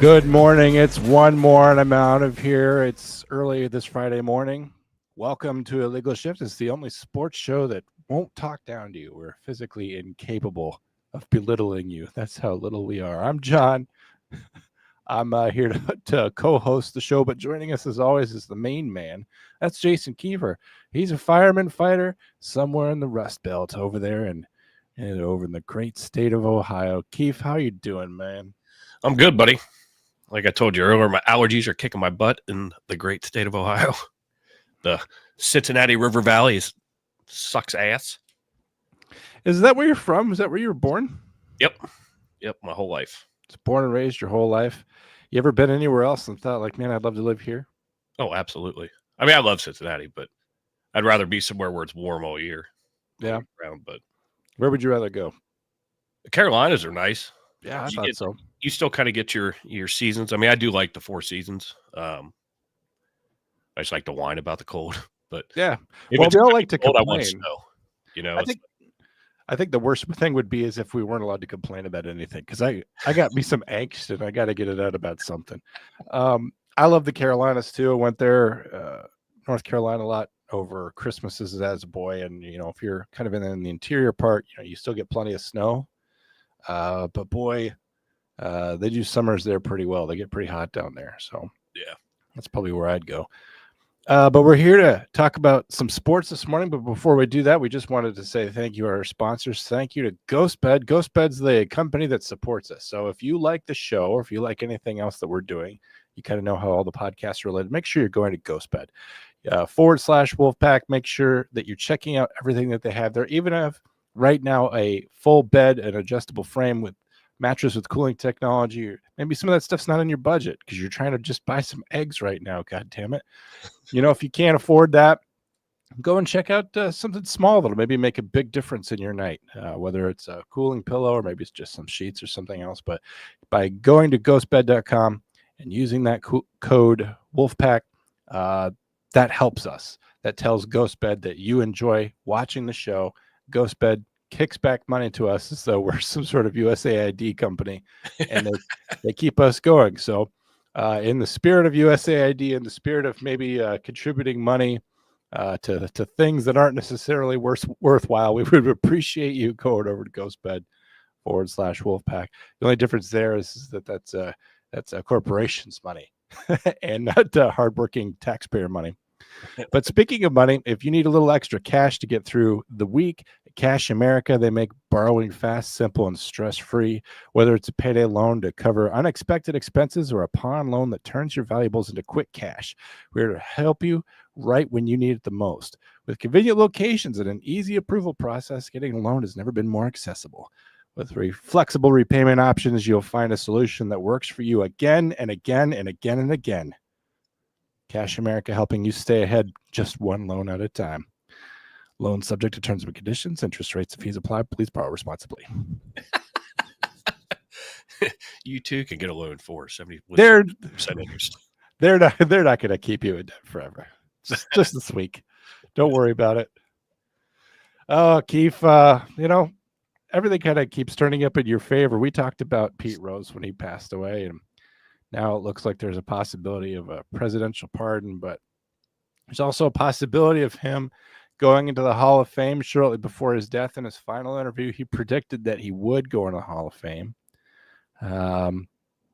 Good morning. It's one more and I'm out of here. It's early this Friday morning. Welcome to Illegal Shift. It's the only sports show that won't talk down to you. We're physically incapable of belittling you. That's how little we are. I'm John. I'm here to co-host the show, but joining us as always is the main man. That's Jason Kiefer. He's a fireman fighter somewhere in the Rust Belt over there and over in the great state of Ohio. Keith, how you doing, man? I'm good, buddy. Like I told you earlier, my allergies are kicking my butt in the great state of Ohio. The Cincinnati River Valley sucks ass. Is that where you're from? Is that where you were born? Yep, my whole life. It's born and raised your whole life. You ever been anywhere else and thought, like, man, I'd love to live here? Oh, absolutely. I mean, I love Cincinnati, but I'd rather be somewhere where it's warm all year. Yeah. But where would you rather go? The Carolinas are nice. Yeah, I thought so. You still kind of get your seasons. I mean, I do like the 4 seasons. I just like to whine about the cold. But yeah, well, we all like to complain. I want snow. You know, I think the worst thing would be is if we weren't allowed to complain about anything, because I got me some angst and I got to get it out about something. I love the Carolinas too. I went there, North Carolina, a lot over Christmases as a boy, and if you're kind of in the interior part, you still get plenty of snow. But boy, they do summers there pretty well. They get pretty hot down there. So yeah, that's probably where I'd go. But we're here to talk about some sports this morning. But before we do that, we just wanted to say thank you to our sponsors. Thank you to GhostBed. GhostBed's the company that supports us. So if you like the show or if you like anything else that we're doing, you kind of know how all the podcasts are related, make sure you're going to GhostBed. /Wolfpack. Make sure that you're checking out everything that they have there. Even if right now a full bed and adjustable frame with mattress with cooling technology, or maybe some of that stuff's not in your budget because you're trying to just buy some eggs right now. God damn it. If you can't afford that, go and check out something small that'll maybe make a big difference in your night, whether it's a cooling pillow or maybe it's just some sheets or something else. But by going to ghostbed.com and using that code Wolfpack, that helps us. That tells GhostBed that you enjoy watching the show. GhostBed kicks back money to us as though we're some sort of USAID company, and they keep us going. So in the spirit of USAID, in the spirit of maybe contributing money to things that aren't necessarily worthwhile, we would appreciate you going over to GhostBed /Wolfpack. The only difference there is that's a corporation's money and not hardworking taxpayer money. But speaking of money, if you need a little extra cash to get through the week, Cash America, they make borrowing fast, simple, and stress-free. Whether it's a payday loan to cover unexpected expenses or a pawn loan that turns your valuables into quick cash, we're here to help you right when you need it the most. With convenient locations and an easy approval process, getting a loan has never been more accessible. With flexible repayment options, you'll find a solution that works for you again and again and again and again. Cash America, helping you stay ahead just one loan at a time. Loan subject to terms and conditions, interest rates and fees apply. Please borrow responsibly. You too can get a loan for 70% interest. They're not going to keep you in debt forever. Just this week. Don't worry about it. Oh, Keith, everything kind of keeps turning up in your favor. We talked about Pete Rose when he passed away, and now it looks like there's a possibility of a presidential pardon, but there's also a possibility of him going into the Hall of Fame shortly before his death. In his final interview, he predicted that he would go into the Hall of Fame.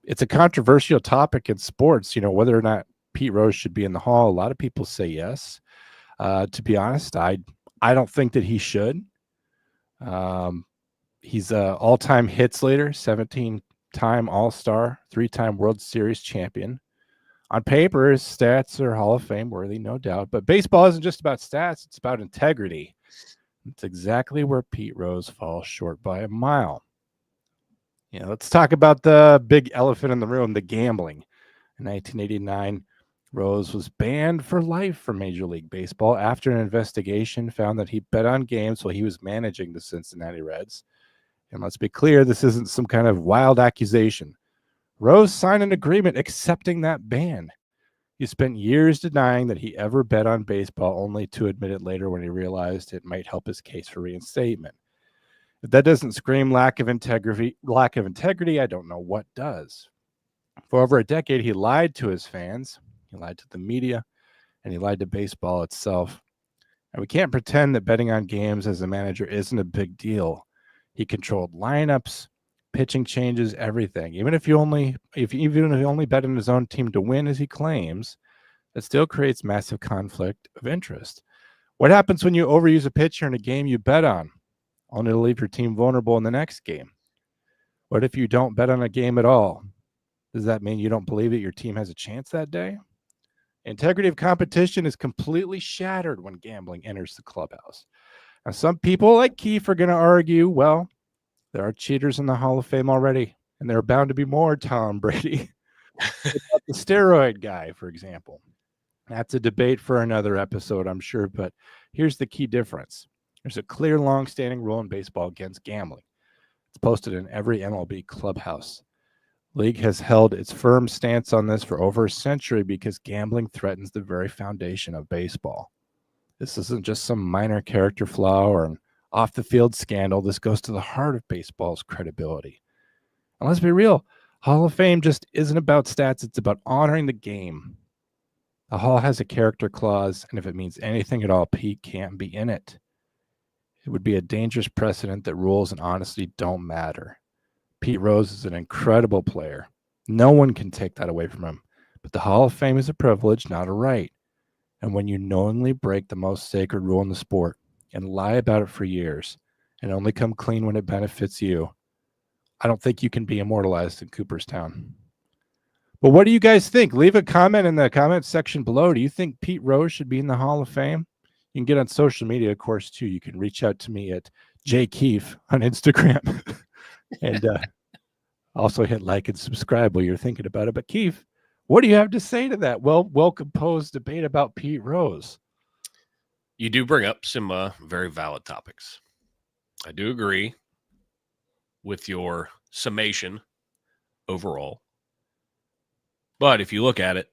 It's a controversial topic in sports, whether or not Pete Rose should be in the Hall. A lot of people say yes. To be honest, I don't think that he should. He's an all-time hits leader, 17-time All-Star, 3-time World Series champion. On paper, his stats are Hall of Fame worthy, no doubt. But baseball isn't just about stats. It's about integrity. It's exactly where Pete Rose falls short by a mile. Let's talk about the big elephant in the room, the gambling. In 1989, Rose was banned for life from Major League Baseball after an investigation found that he bet on games while he was managing the Cincinnati Reds. And let's be clear, this isn't some kind of wild accusation. Rose signed an agreement accepting that ban. He spent years denying that he ever bet on baseball, only to admit it later when he realized it might help his case for reinstatement. If that doesn't scream lack of integrity, I don't know what does. For over a decade, he lied to his fans, he lied to the media, and he lied to baseball itself. And we can't pretend that betting on games as a manager isn't a big deal. He controlled lineups, pitching changes, everything. Even if you only bet on his own team to win, as he claims, it still creates massive conflict of interest. What happens when you overuse a pitcher in a game you bet on, only to leave your team vulnerable in the next game? What if you don't bet on a game at all? Does that mean you don't believe that your team has a chance that day? Integrity of competition is completely shattered when gambling enters the clubhouse. Now, some people like Keefe are going to argue, well, there are cheaters in the Hall of Fame already, and there are bound to be more, Tom Brady. The steroid guy, for example. That's a debate for another episode, I'm sure, but here's the key difference. There's a clear, long-standing rule in baseball against gambling. It's posted in every MLB clubhouse. League has held its firm stance on this for over a century because gambling threatens the very foundation of baseball. This isn't just some minor character flaw or an off-the-field scandal. This goes to the heart of baseball's credibility. And let's be real, Hall of Fame just isn't about stats. It's about honoring the game. The Hall has a character clause, and if it means anything at all, Pete can't be in it. It would be a dangerous precedent that rules and honesty don't matter. Pete Rose is an incredible player. No one can take that away from him. But the Hall of Fame is a privilege, not a right. And when you knowingly break the most sacred rule in the sport and lie about it for years and only come clean when it benefits you, I don't think you can be immortalized in Cooperstown. But what do you guys think? Leave a comment in the comment section below. Do you think Pete Rose should be in the Hall of Fame? You can get on social media, of course, too. You can reach out to me at jkeefe on Instagram. And also hit like and subscribe while you're thinking about it. But Keefe, what do you have to say to that well-composed debate about Pete Rose? You do bring up some very valid topics. I do agree with your summation overall. But if you look at it,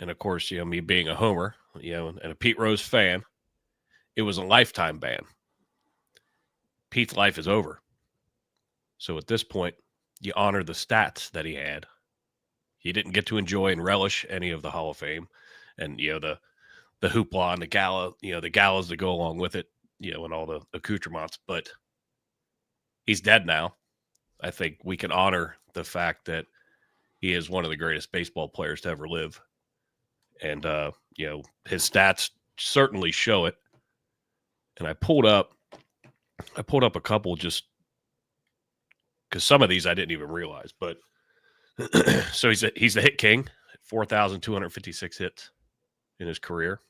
and of course, me being a homer, and a Pete Rose fan, it was a lifetime ban. Pete's life is over. So at this point, you honor the stats that he had. He didn't get to enjoy and relish any of the Hall of Fame and, the hoopla and the gala, the galas that go along with it, and all the accoutrements. But he's dead now. I think we can honor the fact that he is one of the greatest baseball players to ever live. And, his stats certainly show it. And I pulled up a couple just because some of these I didn't even realize. But so he's the hit king, 4,256 hits in his career.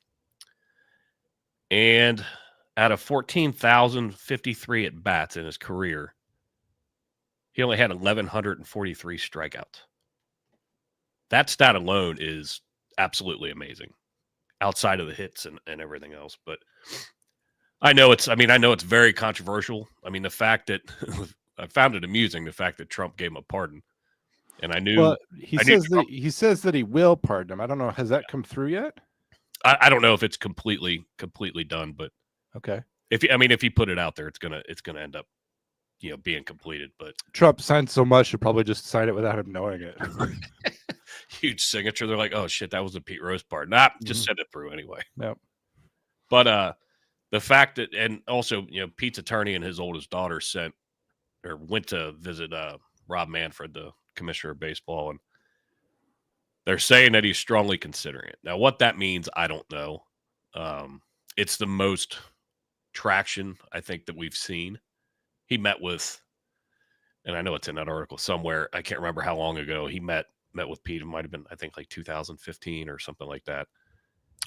And out of 14,053 at bats in his career, he only had 1,143 strikeouts. That stat alone is absolutely amazing, outside of the hits and everything else. But I know it's very controversial. I mean, the fact that I found it amusing, the fact that Trump gave him a pardon. And I knew. Well, he says that he will pardon him. I don't know. Has that come through yet? I don't know if it's completely done, but okay. If he put it out there, it's gonna end up, being completed. But Trump signed so much, he'll probably just sign it without him knowing it. Huge signature. They're like, oh shit, that was a Pete Rose part. Nah, just send it through anyway. Yep. But the fact that, and also, Pete's attorney and his oldest daughter went to visit Rob Manfred, the commissioner of baseball, and they're saying that he's strongly considering it. Now, what that means, I don't know. It's the most traction, I think, that we've seen. He met with, and I know it's in that article somewhere, I can't remember how long ago, he met with Pete. It might have been, I think, like 2015 or something like that.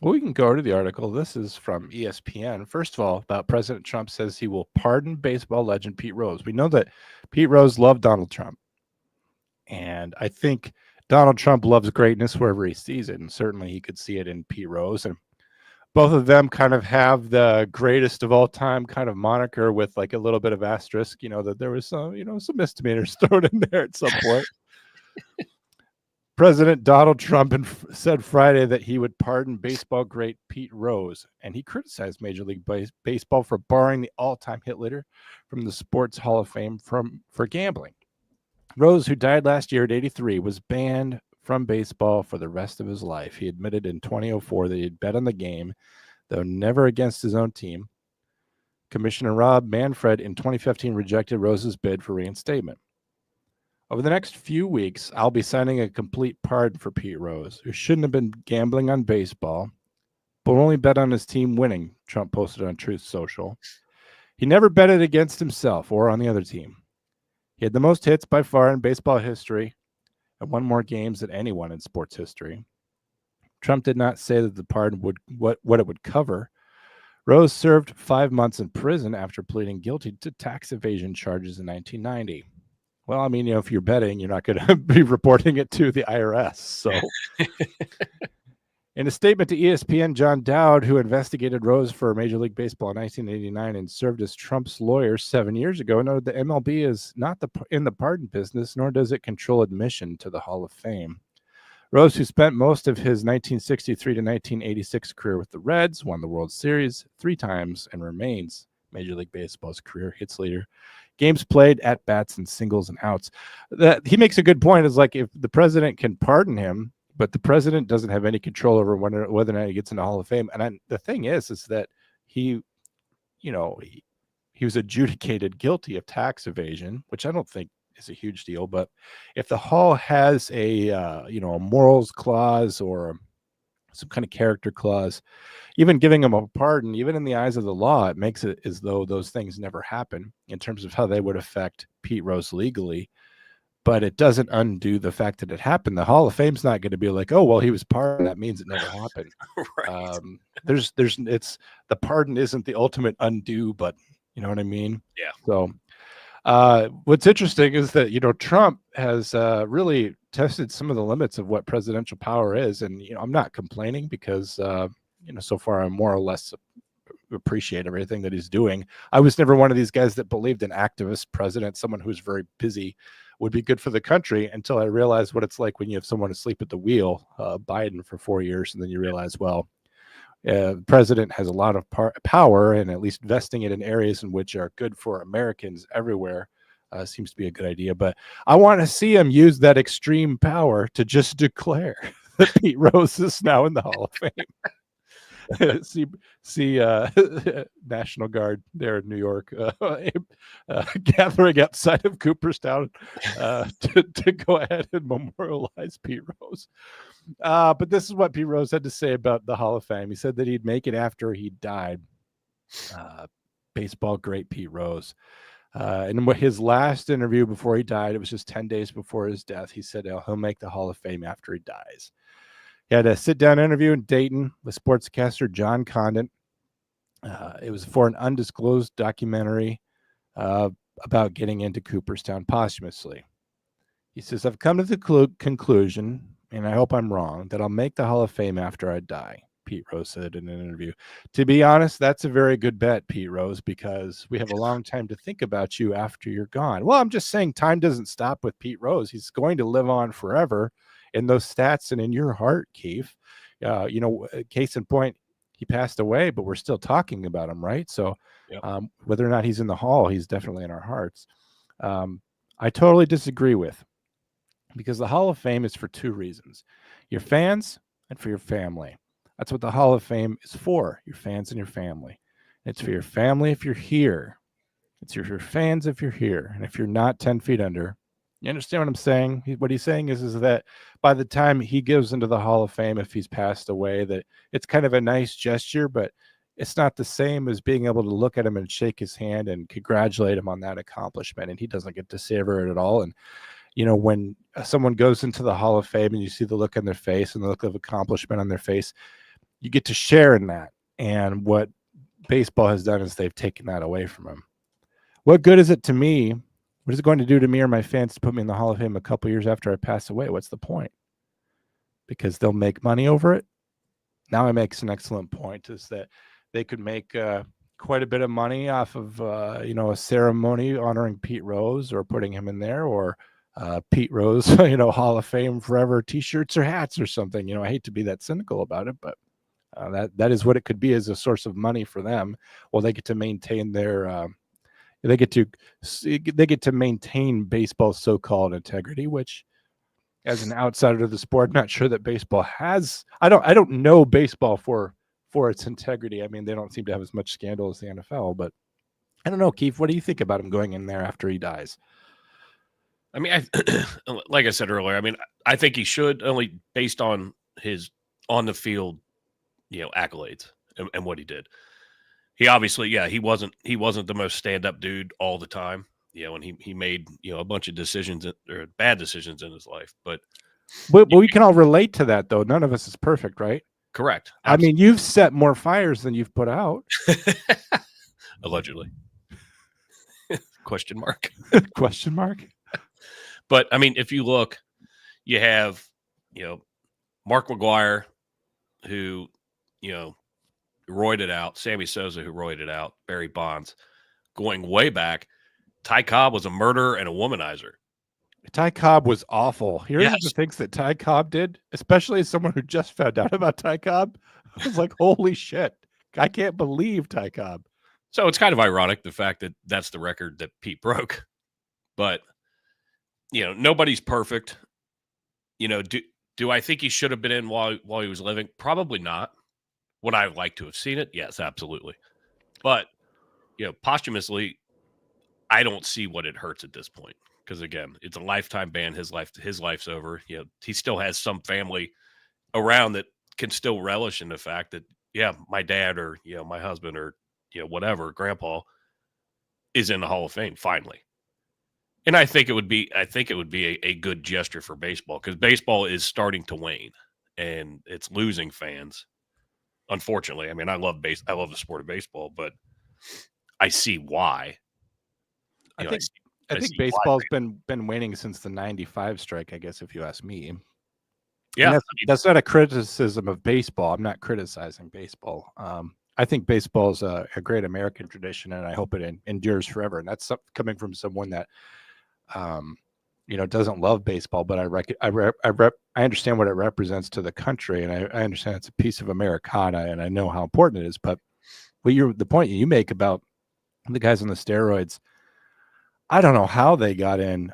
Well, we can go to the article. This is from ESPN. First of all, about President Trump says he will pardon baseball legend Pete Rose. We know that Pete Rose loved Donald Trump. And I think Donald Trump loves greatness wherever he sees it. And certainly he could see it in Pete Rose. And both of them kind of have the greatest of all time kind of moniker with like a little bit of asterisk, that there was some misdemeanors thrown in there at some point. President Donald Trump said Friday that he would pardon baseball great Pete Rose, and he criticized Major League Baseball for barring the all-time hit leader from the Sports Hall of Fame for gambling. Rose, who died last year at 83, was banned from baseball for the rest of his life. He admitted in 2004 that he had bet on the game, though never against his own team. Commissioner Rob Manfred in 2015 rejected Rose's bid for reinstatement. Over the next few weeks, I'll be signing a complete pardon for Pete Rose, who shouldn't have been gambling on baseball, but only bet on his team winning, Trump posted on Truth Social. He never betted against himself or on the other team. He had the most hits by far in baseball history and won more games than anyone in sports history. Trump did not say that the pardon would what it would cover. Rose served 5 months in prison after pleading guilty to tax evasion charges in 1990. Well, I mean, if you're betting, you're not going to be reporting it to the IRS. So, in a statement to ESPN, John Dowd, who investigated Rose for Major League Baseball in 1989 and served as Trump's lawyer 7 years ago, noted that MLB is not in the pardon business, nor does it control admission to the Hall of Fame. Rose, who spent most of his 1963 to 1986 career with the Reds, won the World Series 3 times, and remains Major League Baseball's career hits leader. Games played, at bats, and singles and outs. That he makes a good point. Is like if the president can pardon him, but the president doesn't have any control over whether or not he gets in the Hall of Fame. And the thing is that he was adjudicated guilty of tax evasion, which I don't think is a huge deal. But if the Hall has a morals clause or some kind of character clause, even giving him a pardon, even in the eyes of the law, it makes it as though those things never happen in terms of how they would affect Pete Rose legally. But it doesn't undo the fact that it happened. The Hall of Fame's not going to be like, oh, well, he was pardoned. That means it never happened. Right. The pardon isn't the ultimate undo, but you know what I mean? Yeah. So what's interesting is that, Trump has really tested some of the limits of what presidential power is. And, I'm not complaining because, so far I'm more or less appreciate everything that he's doing. I was never one of these guys that believed an activist president, someone who's very busy, would be good for the country, until I realized what it's like when you have someone asleep at the wheel, Biden for 4 years, and then you realize, well, the president has a lot of power, and at least vesting it in areas in which are good for Americans everywhere seems to be a good idea. But I want to see him use that extreme power to just declare that Pete Rose is now in the Hall of Fame. see National Guard there in New York gathering outside of Cooperstown to go ahead and memorialize Pete Rose. But this is what Pete Rose had to say about the Hall of Fame. He said that he'd make it after he died. Baseball great Pete Rose. And in his last interview before he died, it was just 10 days before his death, he said he'll make the Hall of Fame after he dies. He had a sit-down interview in Dayton with sportscaster John Condon. It was for an undisclosed documentary about getting into Cooperstown posthumously. He says, I've come to the conclusion, and I hope I'm wrong, that I'll make the Hall of Fame after I die, Pete Rose said in an interview. To be honest, that's a very good bet, Pete Rose, because we have a long time to think about you after you're gone. Well, I'm just saying time doesn't stop with Pete Rose. He's going to live on forever in those stats and in your heart, Keith. Case in point, he passed away, but we're still talking about him, right? So yep. Whether or not he's in the Hall, he's definitely in our hearts. I totally disagree with, because the Hall of Fame is for 2 reasons: your fans and for your family. That's what the Hall of Fame is for, your fans and your family. It's for your family if you're here. It's for your fans if you're here. And if you're not 10 feet under, you understand what I'm saying? What he's saying is that by the time he goes into the Hall of Fame, if he's passed away, that it's kind of a nice gesture, but it's not the same as being able to look at him and shake his hand and congratulate him on that accomplishment. And he doesn't get to savor it at all. And, when someone goes into the Hall of Fame and you see the look on their face and the look of accomplishment on their face, you get to share in that. And what baseball has done is they've taken that away from him. What good is it to me? What is it going to do to me or my fans to put me in the Hall of Fame a couple years after I pass away? What's the point? Because they'll make money over it. Now it makes an excellent point, is that they could make quite a bit of money off of, a ceremony honoring Pete Rose or putting him in there, or Pete Rose, Hall of Fame forever T-shirts or hats or something. I hate to be that cynical about it, but that is what it could be, as a source of money for them. Well, they get to maintain their They get to maintain baseball's so-called integrity, which, as an outsider of the sport, I'm not sure that baseball has. I don't know baseball for its integrity. I mean, they don't seem to have as much scandal as the NFL, but I don't know, Keith. What do you think about him going in there after he dies? I mean, like I said earlier, I mean, I think he should, only based on his on the field, accolades and what he did. He obviously, he wasn't the most stand up dude all the time, and he made a bunch of decisions or bad decisions in his life. But we can all relate to that, though. None of us is perfect, right? Correct. Absolutely. I mean, you've set more fires than you've put out. Allegedly. Question mark. Question mark. But I mean, if you look, you have, Mark McGuire, who, roided out, Sammy Sosa, who roided out, Barry Bonds, going way back. Ty Cobb was a murderer and a womanizer. Ty Cobb was awful. Here's the things that Ty Cobb did, especially as someone who just found out about Ty Cobb. I was like, holy shit. I can't believe Ty Cobb. So it's kind of ironic, the fact that that's the record that Pete broke. But, nobody's perfect. Do I think he should have been in while he was living? Probably not. Would I like to have seen it? Yes, absolutely. But, posthumously, I don't see what it hurts at this point. Because, again, it's a lifetime ban. His life's over. He still has some family around that can still relish in the fact that, my dad or, my husband or, whatever, grandpa is in the Hall of Fame finally. And I think it would be a good gesture for baseball, because baseball is starting to wane and it's losing fans. Unfortunately, I mean, I love the sport of baseball, but I see why. I think baseball's been waning since the '95 strike, I guess, if you ask me. Yeah, that's not a criticism of baseball. I'm not criticizing baseball. I think baseball is a great American tradition, and I hope it endures forever. And that's coming from someone that, doesn't love baseball, but I understand what it represents to the country, and I understand it's a piece of Americana, and I know how important it is. But the point you make about the guys on the steroids, I don't know how they got in,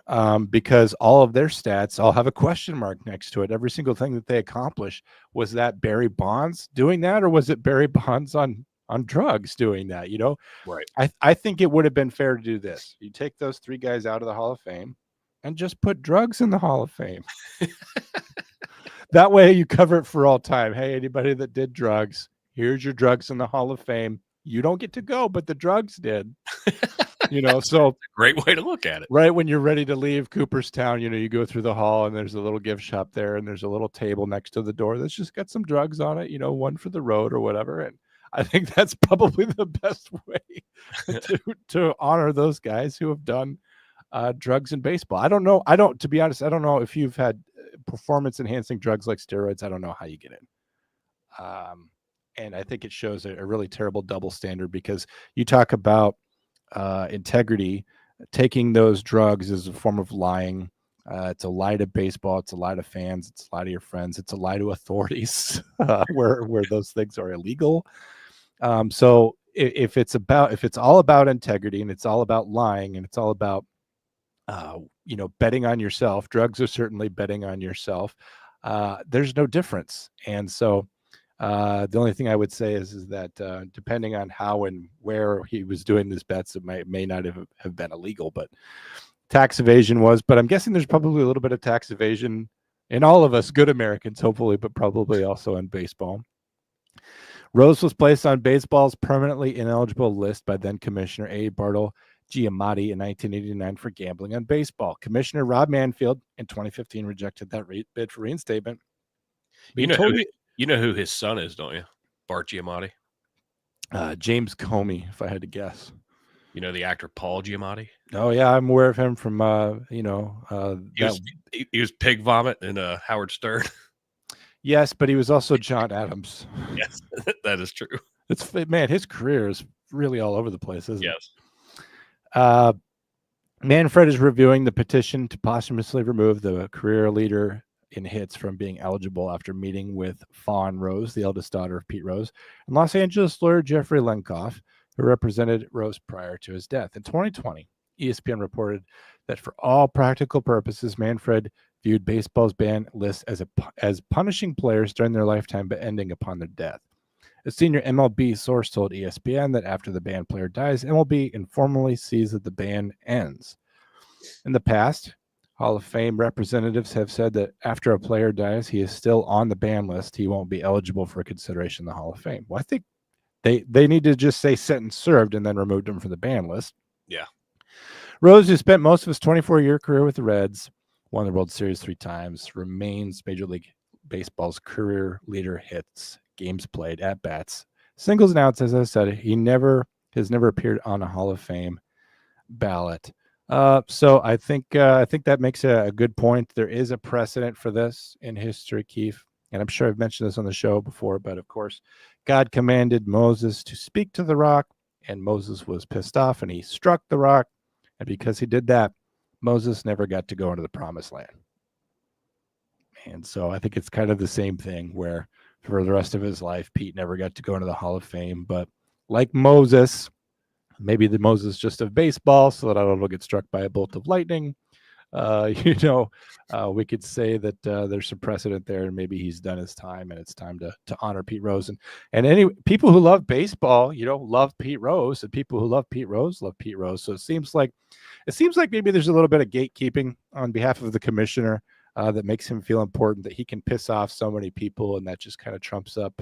because all of their stats all have a question mark next to it. Every single thing that they accomplished. Was that Barry Bonds doing that, or was it Barry Bonds on drugs doing that? Right. I think it would have been fair to do this. You take those three guys out of the Hall of Fame and just put drugs in the Hall of Fame. That way you cover it for all time. Hey, anybody that did drugs, here's your drugs in the Hall of Fame. You don't get to go, but the drugs did. So great way to look at it. Right when you're ready to leave Cooperstown, you go through the hall and there's a little gift shop there, and there's a little table next to the door that's just got some drugs on it, one for the road or whatever. And I think that's probably the best way to honor those guys who have done drugs in baseball. To be honest, I don't know if you've had performance enhancing drugs like steroids. I don't know how you get in. And I think it shows a really terrible double standard, because you talk about integrity. Taking those drugs is a form of lying. It's a lie to baseball. It's a lie to fans. It's a lie to your friends. It's a lie to authorities, where those things are illegal. So if it's all about integrity, and it's all about lying, and it's all about betting on yourself, drugs are certainly betting on yourself. There's no difference. And so the only thing I would say is that depending on how and where he was doing these bets, it may not have been illegal, but tax evasion was. But I'm guessing there's probably a little bit of tax evasion in all of us good Americans, hopefully, but probably also in baseball. Rose was placed on baseball's permanently ineligible list by then Commissioner A. Bartle Giamatti in 1989 for gambling on baseball. Commissioner Rob Manfield in 2015 rejected that bid for reinstatement. You know who his son is, don't you? Bart Giamatti. James Comey, if I had to guess. You know the actor Paul Giamatti? Oh yeah, I'm aware of him from he was Pig Vomit in Howard Stern. Yes, but he was also John Adams. Yes, that is true. His career is really all over the place, isn't it? Yes. Manfred is reviewing the petition to posthumously remove the career leader in hits from being eligible after meeting with Fawn Rose, the eldest daughter of Pete Rose, and Los Angeles lawyer Jeffrey Lenkoff who represented Rose prior to his death. In 2020, ESPN reported that for all practical purposes, Manfred viewed baseball's ban list as punishing players during their lifetime but ending upon their death. A senior MLB source told ESPN that after the banned player dies, MLB informally sees that the ban ends. In the past, Hall of Fame representatives have said that after a player dies, he is still on the ban list. He won't be eligible for consideration in the Hall of Fame. Well, I think they need to just say sentence served and then removed him from the ban list. Yeah. Rose, who spent most of his 24-year career with the Reds, won the World Series 3 times, remains Major League Baseball's career leader hits, games played, at bats, singles and outs. As I said, he has never appeared on a Hall of Fame ballot. So I think that makes a good point. There is a precedent for this in history, Keith, and I'm sure I've mentioned this on the show before, but of course, God commanded Moses to speak to the rock, and Moses was pissed off, and he struck the rock, and because he did that, Moses never got to go into the promised land. And so I think it's kind of the same thing where for the rest of his life, Pete never got to go into the Hall of Fame, but like Moses, maybe the Moses just of baseball, so that I don't get struck by a bolt of lightning. We could say that there's some precedent there, and maybe he's done his time, and it's time to honor Pete Rose. And any people who love baseball, love Pete Rose, and people who love Pete Rose love Pete Rose. So it seems like maybe there's a little bit of gatekeeping on behalf of the commissioner that makes him feel important, that he can piss off so many people, and that just kind of trumps up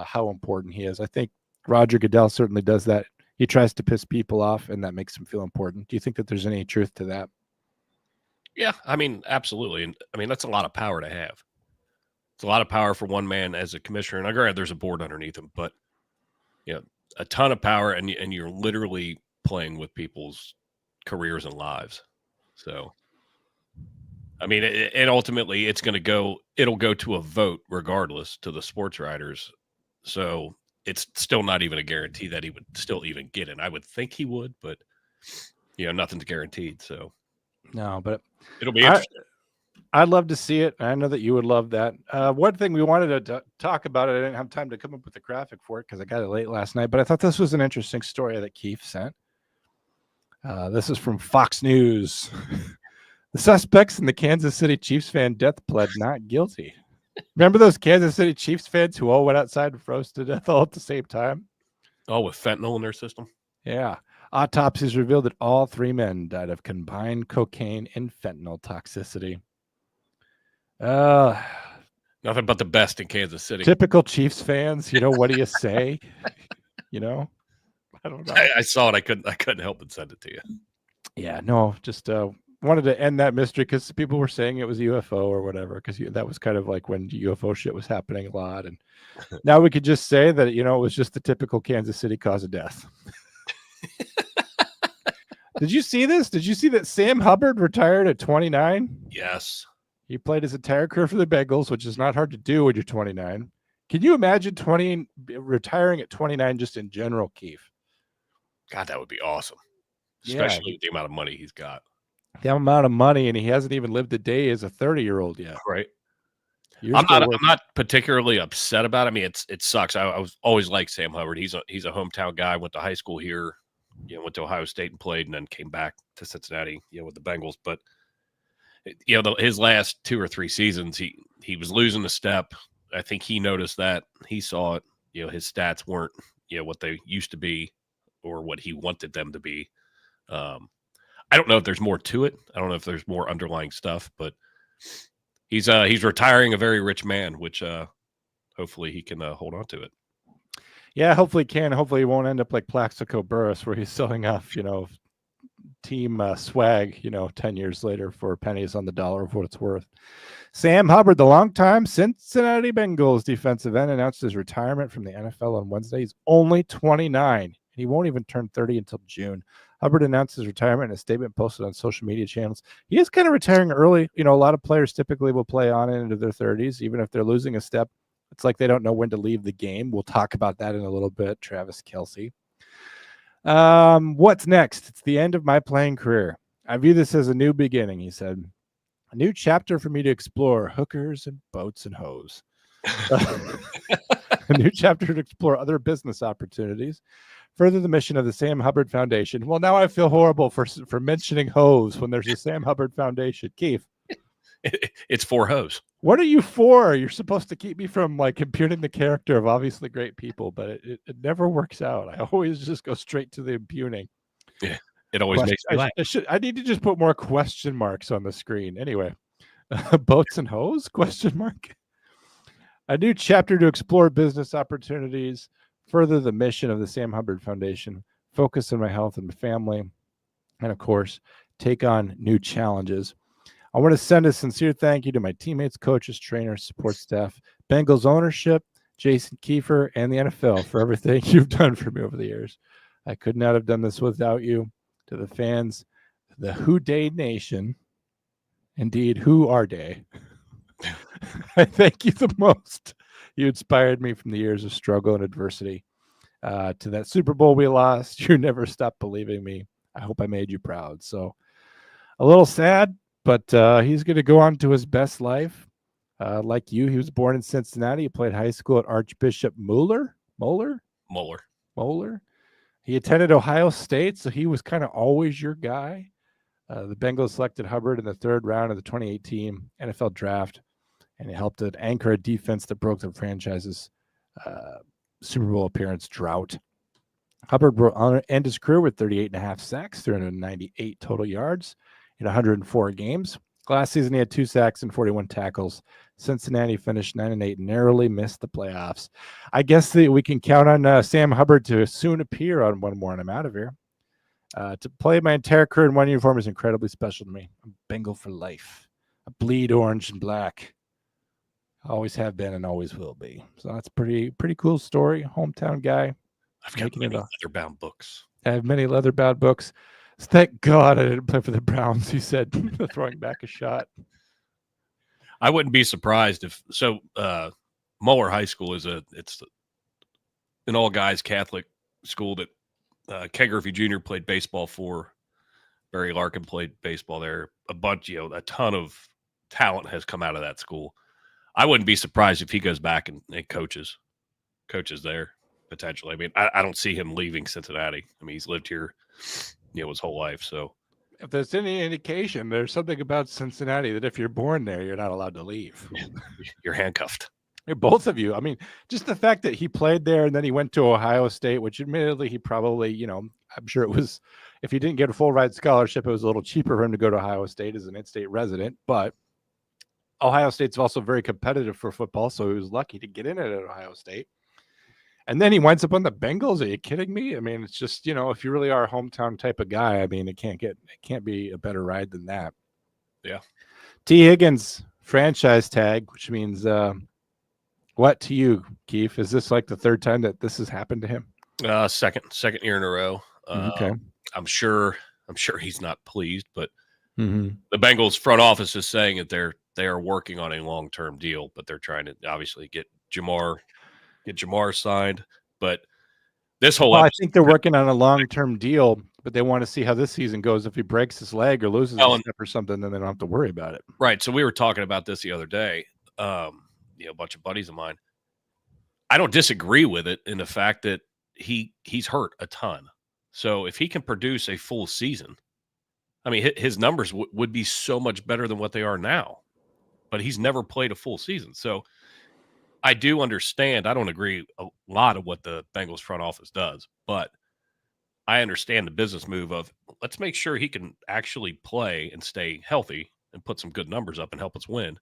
how important he is. I think Roger Goodell certainly does that. He tries to piss people off, and that makes him feel important. Do you think that there's any truth to that? Yeah, I mean, absolutely. And I mean, that's a lot of power to have. It's a lot of power for one man as a commissioner. And I agree, there's a board underneath him, but a ton of power, and you're literally playing with people's careers and lives. So, I mean, and ultimately it'll go to a vote regardless to the sports writers. So it's still not even a guarantee that he would still even get it. I would think he would, but nothing's guaranteed. So no, but it'll be interesting. I'd love to see it. I know that you would love that. One thing we wanted to talk about, I didn't have time to come up with a graphic for it because I got it late last night, but I thought this was an interesting story that Keith sent. This is from Fox News. The suspects in the Kansas City Chiefs fan death pled not guilty. Remember those Kansas City Chiefs fans who all went outside and froze to death all at the same time? Oh, with fentanyl in their system? Yeah. Autopsies revealed that all 3 men died of combined cocaine and fentanyl toxicity. Nothing but the best in Kansas City. Typical Chiefs fans, what do you say? I don't know. I saw it. I couldn't help but send it to you. Yeah, no, just wanted to end that mystery because people were saying it was UFO or whatever, because that was kind of like when UFO shit was happening a lot. And now we could just say that, it was just the typical Kansas City cause of death. Did you see this? Did you see that Sam Hubbard retired at 29? Yes. He played his entire career for the Bengals, which is not hard to do when you're 29. Can you imagine retiring at 29 just in general, Keith? God, that would be awesome. Especially with the amount of money he's got. The amount of money, and he hasn't even lived a day as a 30-year-old yet. Right. I'm not particularly upset about it. I mean, it sucks. I was always liked Sam Hubbard. He's a hometown guy. Went to high school here. Went to Ohio State and played, and then came back to Cincinnati. With the Bengals. But his last 2 or 3 seasons, he was losing a step. I think he noticed that. He saw it. His stats weren't what they used to be, or what he wanted them to be. I don't know if there's more to it. I don't know if there's more underlying stuff, but he's retiring a very rich man, which hopefully he can hold on to it. Yeah, hopefully he can. Hopefully he won't end up like Plaxico Burress, where he's selling off, team swag, 10 years later for pennies on the dollar of what it's worth. Sam Hubbard, the longtime Cincinnati Bengals defensive end, announced his retirement from the NFL on Wednesday. He's only 29, and he won't even turn 30 until June. Hubbard announced his retirement in a statement posted on social media channels. He is kind of retiring early. A lot of players typically will play on into their 30s, even if they're losing a step. It's like they don't know when to leave the game. We'll talk about that in a little bit. Travis Kelce. What's next? It's the end of my playing career. I view this as a new beginning, he said. A new chapter for me to explore hookers and boats and hoes. A new chapter to explore other business opportunities. Further the mission of the Sam Hubbard Foundation. Well, now I feel horrible for mentioning hose when there's a Sam Hubbard Foundation. Keith, It's for hose. what are you for? You're supposed to keep me from like impugning the character of obviously great people, but it never works out. I always just go straight to the impugning. Yeah, it always makes me laugh. I need to just put more question marks on the screen. Anyway, boats and hose? Question mark. A new chapter to explore business opportunities. Further the mission of the Sam Hubbard Foundation. Focus on my health and my family, and of course, take on new challenges. I want to send a sincere thank you to my teammates, coaches, trainers, support staff, Bengals ownership, Jason Kiefer, and the NFL for everything you've done for me over the years. I could not have done this without you. To the fans, the Who Day Nation, indeed, who are they? I thank you the most. You inspired me from the years of struggle and adversity to that Super Bowl we lost. You never stopped believing me. I hope I made you proud. So a little sad, but he's going to go on to his best life. Like you, he was born in Cincinnati. He played high school at Archbishop Moeller. He attended Ohio State, so he was kind of always your guy. The Bengals selected Hubbard in the 3rd round of the 2018 NFL Draft, and he helped to anchor a defense that broke the franchise's Super Bowl appearance drought. Hubbard will end his career with 38.5 sacks, 398 total yards in 104 games. Last season, he had 2 sacks and 41 tackles. Cincinnati finished 9-8, narrowly missed the playoffs. I guess that we can count on Sam Hubbard to soon appear on One More, and I'm out of here. To play my entire career in one uniform is incredibly special to me. I'm Bengal for life. I bleed orange and black. Always have been and always will be. So that's pretty cool story. Hometown guy. I've got many leather-bound books. I have many leather-bound books. Thank God I didn't play for the Browns, he said, throwing back a shot. I wouldn't be surprised if Muller High School it's an all-guys Catholic school that Ken Griffey Jr. played baseball for. Barry Larkin played baseball there. A ton of talent has come out of that school. I wouldn't be surprised if he goes back and coaches there potentially. I mean, I don't see him leaving Cincinnati. I mean, he's lived here, his whole life. So if there's any indication, there's something about Cincinnati that if you're born there, you're not allowed to leave. You're handcuffed. Both of you. I mean, just the fact that he played there and then he went to Ohio State, which admittedly he probably, I'm sure it was, if he didn't get a full ride scholarship, it was a little cheaper for him to go to Ohio State as an in-state resident. But Ohio State's also very competitive for football, so he was lucky to get in it at Ohio State. And then he winds up on the Bengals. Are you kidding me? I mean, it's just, if you really are a hometown type of guy, I mean, it can't be a better ride than that. Yeah. T. Higgins franchise tag, which means what to you, Keith? Is this like the 3rd time that this has happened to him? Second year in a row. Okay. I'm sure he's not pleased, but the Bengals front office is saying that they are working on a long-term deal, but they're trying to obviously get Jamar signed. But this whole I think they're working on a long-term deal, but they want to see how this season goes. If he breaks his leg or loses a step or something, then they don't have to worry about it. Right. So we were talking about this the other day. A bunch of buddies of mine. I don't disagree with it in the fact that he's hurt a ton. So if he can produce a full season, I mean, his numbers would be so much better than what they are now. But he's never played a full season. So I do understand. I don't agree a lot of what the Bengals front office does, but I understand the business move of let's make sure he can actually play and stay healthy and put some good numbers up and help us win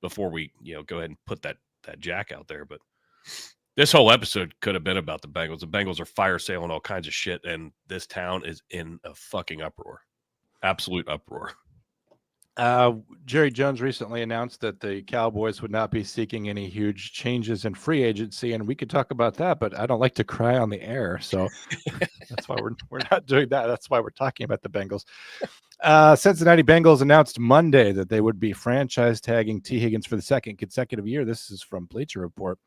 before we, go ahead and put that jack out there. But this whole episode could have been about the Bengals. The Bengals are fire sailing all kinds of shit, and this town is in a fucking uproar. Absolute uproar. Jerry Jones recently announced that the Cowboys would not be seeking any huge changes in free agency, and we could talk about that, but I don't like to cry on the air, so that's why we're not doing that. That's why we're talking about the Bengals. Cincinnati Bengals announced Monday that they would be franchise tagging T. Higgins for the 2nd consecutive year. This is from Bleacher Report.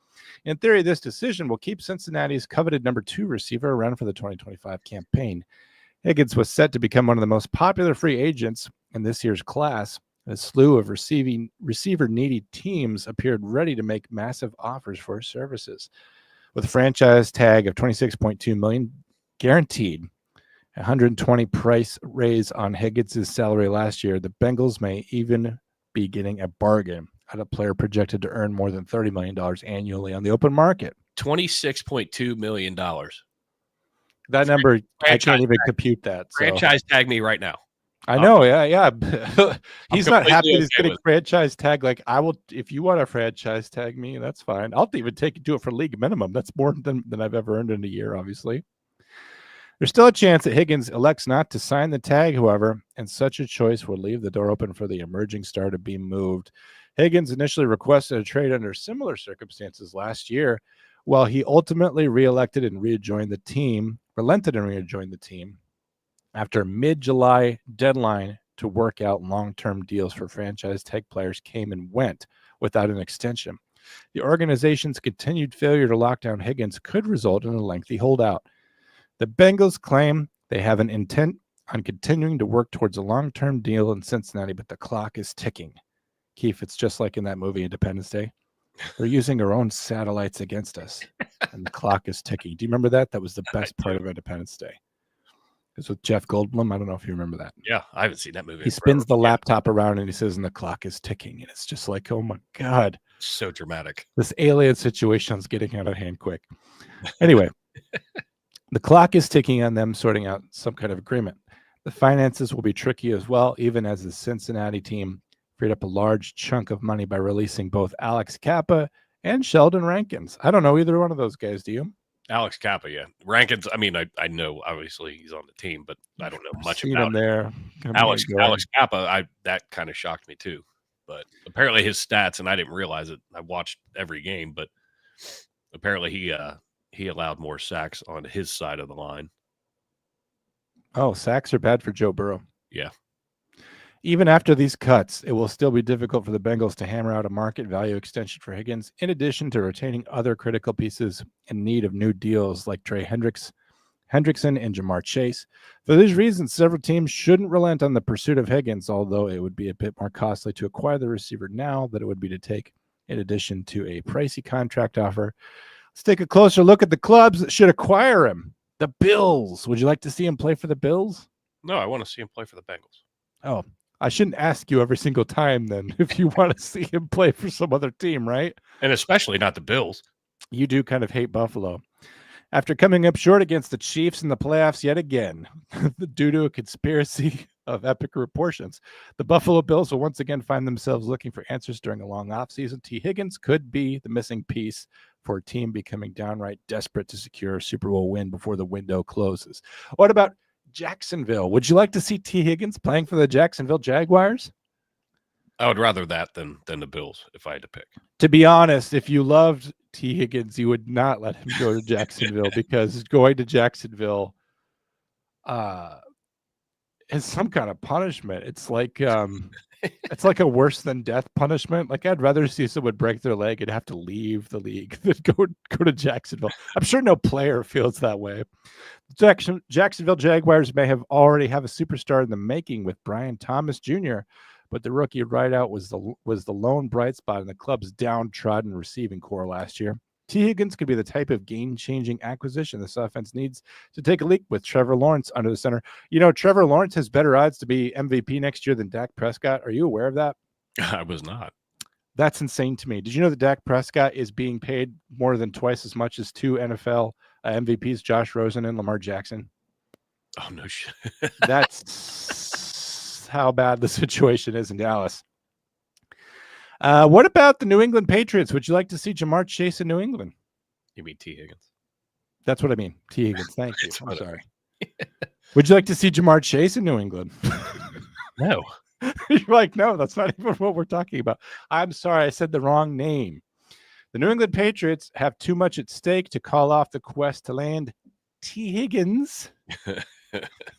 In theory, this decision will keep Cincinnati's coveted number 2 receiver around for the 2025 campaign. Higgins was set to become one of the most popular free agents in this year's class. A slew of receiver-needy teams appeared ready to make massive offers for his services. With a franchise tag of $26.2 million guaranteed, a $120 price raise on Higgins' salary last year, the Bengals may even be getting a bargain at a player projected to earn more than $30 million annually on the open market. $26.2 million. That number, I can't even compute that. So. Franchise tag me right now. I know, yeah. He's not happy okay he's getting franchise tag. Like, I will, if you want to franchise tag me, that's fine. I'll even do it for league minimum. That's more than I've ever earned in a year, obviously. There's still a chance that Higgins elects not to sign the tag, however, and such a choice would leave the door open for the emerging star to be moved. Higgins initially requested a trade under similar circumstances last year, while he ultimately relented and rejoined the team after a mid-July deadline to work out long-term deals for franchise tag players came and went without an extension. The organization's continued failure to lock down Higgins could result in a lengthy holdout. The Bengals claim they have an intent on continuing to work towards a long-term deal in Cincinnati, but the clock is ticking. Keith, it's just like in that movie Independence Day. They're using our own satellites against us, and the clock is ticking. Do you remember that? That was the best part of Independence Day. It's with Jeff Goldblum. I don't know if you remember that. Yeah, I haven't seen that movie. He spins the laptop around and he says, and the clock is ticking. And it's just like, oh my God. So dramatic. This alien situation is getting out of hand quick. Anyway, the clock is ticking on them sorting out some kind of agreement. The finances will be tricky as well, even as the Cincinnati team freed up a large chunk of money by releasing both Alex Kappa and Sheldon Rankins. I don't know either one of those guys, do you? Alex Kappa, yeah. Rankins, I mean, I know, obviously, he's on the team, but I don't know much about him there. Alex Kappa, that kind of shocked me, too. But apparently his stats, and I didn't realize it, I watched every game, but apparently he allowed more sacks on his side of the line. Oh, sacks are bad for Joe Burrow. Yeah. Even after these cuts, it will still be difficult for the Bengals to hammer out a market value extension for Higgins, in addition to retaining other critical pieces in need of new deals like Trey Hendrickson and Jamar Chase. For these reasons, several teams shouldn't relent on the pursuit of Higgins, although it would be a bit more costly to acquire the receiver now than it would be to take, in addition to a pricey contract offer. Let's take a closer look at the clubs that should acquire him. The Bills. Would you like to see him play for the Bills? No, I want to see him play for the Bengals. Oh, I shouldn't ask you every single time then if you want to see him play for some other team, right? And especially not the Bills. You do kind of hate Buffalo. After coming up short against the Chiefs in the playoffs yet again, due to a conspiracy of epic proportions, the Buffalo Bills will once again find themselves looking for answers during a long offseason. T. Higgins could be the missing piece for a team becoming downright desperate to secure a Super Bowl win before the window closes. What about Jacksonville? Would you like to see T. Higgins playing for the Jacksonville Jaguars? I would rather that than the Bills if I had to pick. To be honest, if you loved T. Higgins, you would not let him go to Jacksonville because going to Jacksonville is some kind of punishment. It's like a worse than death punishment. Like, I'd rather see someone break their leg and have to leave the league than go to Jacksonville. I'm sure no player feels that way. Jacksonville Jaguars may already have a superstar in the making with Brian Thomas Jr., but the rookie wideout was the lone bright spot in the club's downtrodden receiving core last year. T. Higgins could be the type of game-changing acquisition this offense needs to take a leap with Trevor Lawrence under the center. You know, Trevor Lawrence has better odds to be MVP next year than Dak Prescott. Are you aware of that? I was not. That's insane to me. Did you know that Dak Prescott is being paid more than twice as much as two NFL MVPs, Josh Rosen and Lamar Jackson? Oh, no shit. That's how bad the situation is in Dallas. What about the New England Patriots? Would you like to see Jamar Chase in New England? You mean T. Higgins? That's what I mean. T. Higgins. Thank you. I'm sorry. Would you like to see Jamar Chase in New England? No. You're like, no, that's not even what we're talking about. I'm sorry. I said the wrong name. The New England Patriots have too much at stake to call off the quest to land T. Higgins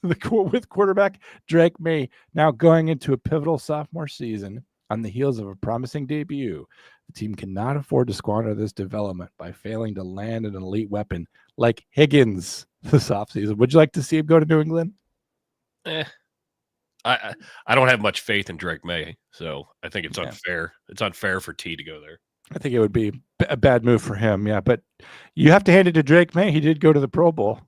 with quarterback Drake May now going into a pivotal sophomore season. On the heels of a promising debut, the team cannot afford to squander this development by failing to land an elite weapon like Higgins this offseason. Would you like to see him go to New England? I don't have much faith in Drake May, so I think it's Yeah. unfair. It's unfair for T to go there. I think it would be a bad move for him. Yeah, but you have to hand it to Drake May. He did go to the Pro Bowl.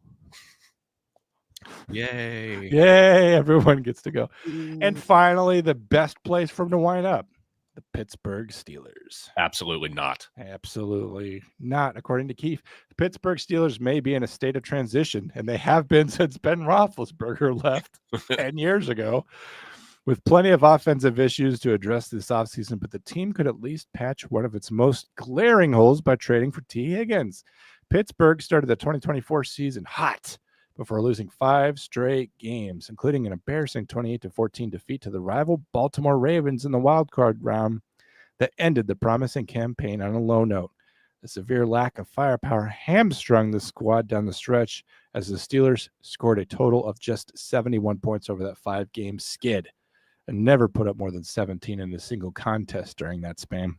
Yay! Yay! Everyone gets to go. And finally, the best place for him to wind up: the Pittsburgh Steelers. Absolutely not. Absolutely not. According to Keefe, the Pittsburgh Steelers may be in a state of transition, and they have been since Ben Roethlisberger left 10 years ago, with plenty of offensive issues to address this offseason. But the team could at least patch one of its most glaring holes by trading for T. Higgins. Pittsburgh started the 2024 season hot before losing 5 straight games, including an embarrassing 28-14 defeat to the rival Baltimore Ravens in the wild card round that ended the promising campaign on a low note. The severe lack of firepower hamstrung the squad down the stretch as the Steelers scored a total of just 71 points over that 5-game skid and never put up more than 17 in a single contest during that span.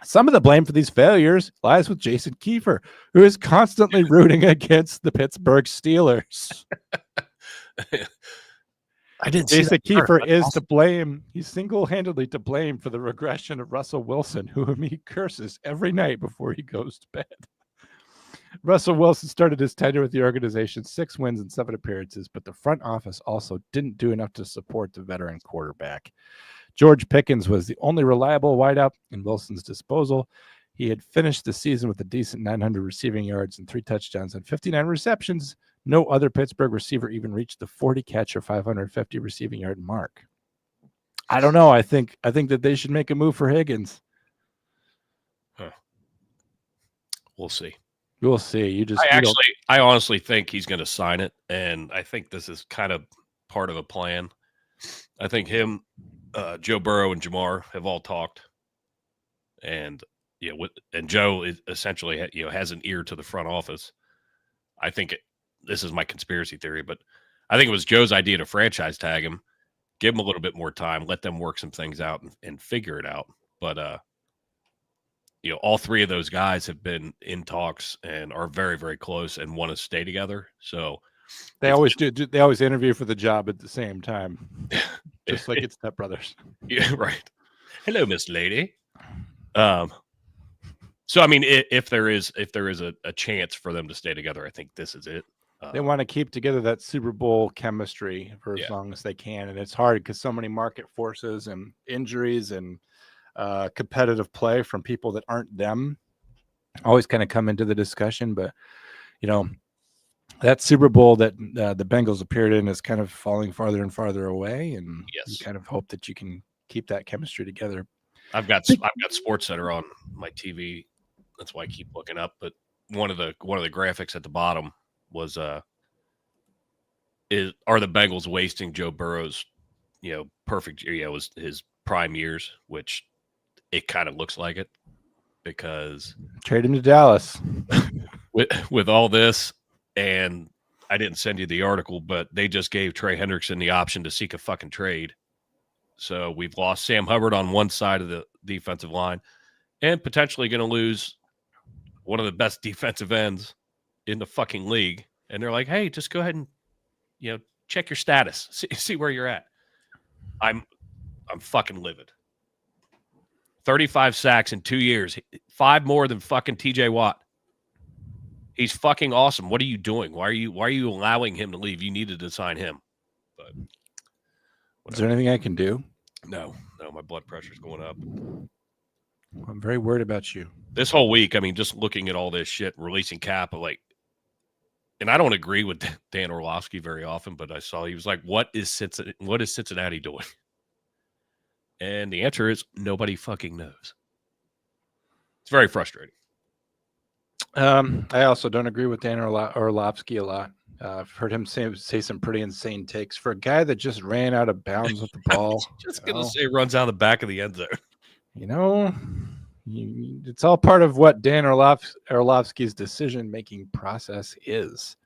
Some of the blame for these failures lies with Jason Kiefer, who is constantly rooting against the Pittsburgh Steelers. I didn't see Jason that. Kiefer is to blame. He's single-handedly to blame for the regression of Russell Wilson, whom he curses every night before he goes to bed. Russell Wilson started his tenure with the organization 6 wins and 7 appearances, but the front office also didn't do enough to support the veteran quarterback. George Pickens was the only reliable wideout in Wilson's disposal. He had finished the season with a decent 900 receiving yards and 3 touchdowns and 59 receptions. No other Pittsburgh receiver even reached the 40-catch or 550 receiving yard mark. I don't know. I think that they should make a move for Higgins. Huh. We'll see. We'll see. I honestly think he's going to sign it, and I think this is kind of part of a plan. I think him, Joe Burrow, and Jamar have all talked, and and Joe is essentially has an ear to the front office. I think this is my conspiracy theory, but I think it was Joe's idea to franchise tag him, give him a little bit more time, let them work some things out and figure it out. But all 3 of those guys have been in talks and are very, very close and want to stay together. So they always do. They always interview for the job at the same time, just like it's Step Brothers. Yeah, right. Hello, Miss Lady. So I mean, if there is a chance for them to stay together, I think this is it. They want to keep together that Super Bowl chemistry for as long as they can, and it's hard because so many market forces and injuries and competitive play from people that aren't them always kind of come into the discussion. But that Super Bowl that the Bengals appeared in is kind of falling farther and farther away, and you kind of hope that you can keep that chemistry together. I've got Sports Center on my TV. That's why I keep looking up. But one of the graphics at the bottom was are the Bengals wasting Joe Burrow's perfect was his prime years, which it kind of looks like it, because trade him to Dallas with all this. And I didn't send you the article, but they just gave Trey Hendrickson the option to seek a fucking trade. So we've lost Sam Hubbard on one side of the defensive line and potentially going to lose one of the best defensive ends in the fucking league. And they're like, hey, just go ahead and, check your status. See where you're at. I'm fucking livid. 35 sacks in 2 years, 5 more than fucking TJ Watt. He's fucking awesome. What are you doing? Why are you allowing him to leave? You needed to sign him. But is there anything I can do? No, my blood pressure's going up. I'm very worried about you. This whole week, I mean, just looking at all this shit, releasing cap, and I don't agree with Dan Orlovsky very often, but I saw he was like, what is Cincinnati doing? And the answer is nobody fucking knows. It's very frustrating. I also don't agree with Dan Orlovsky a lot. I've heard him say some pretty insane takes for a guy that just ran out of bounds with the ball. Just going to say runs down the back of the end zone. It's all part of what Dan Orlovsky's decision-making process is.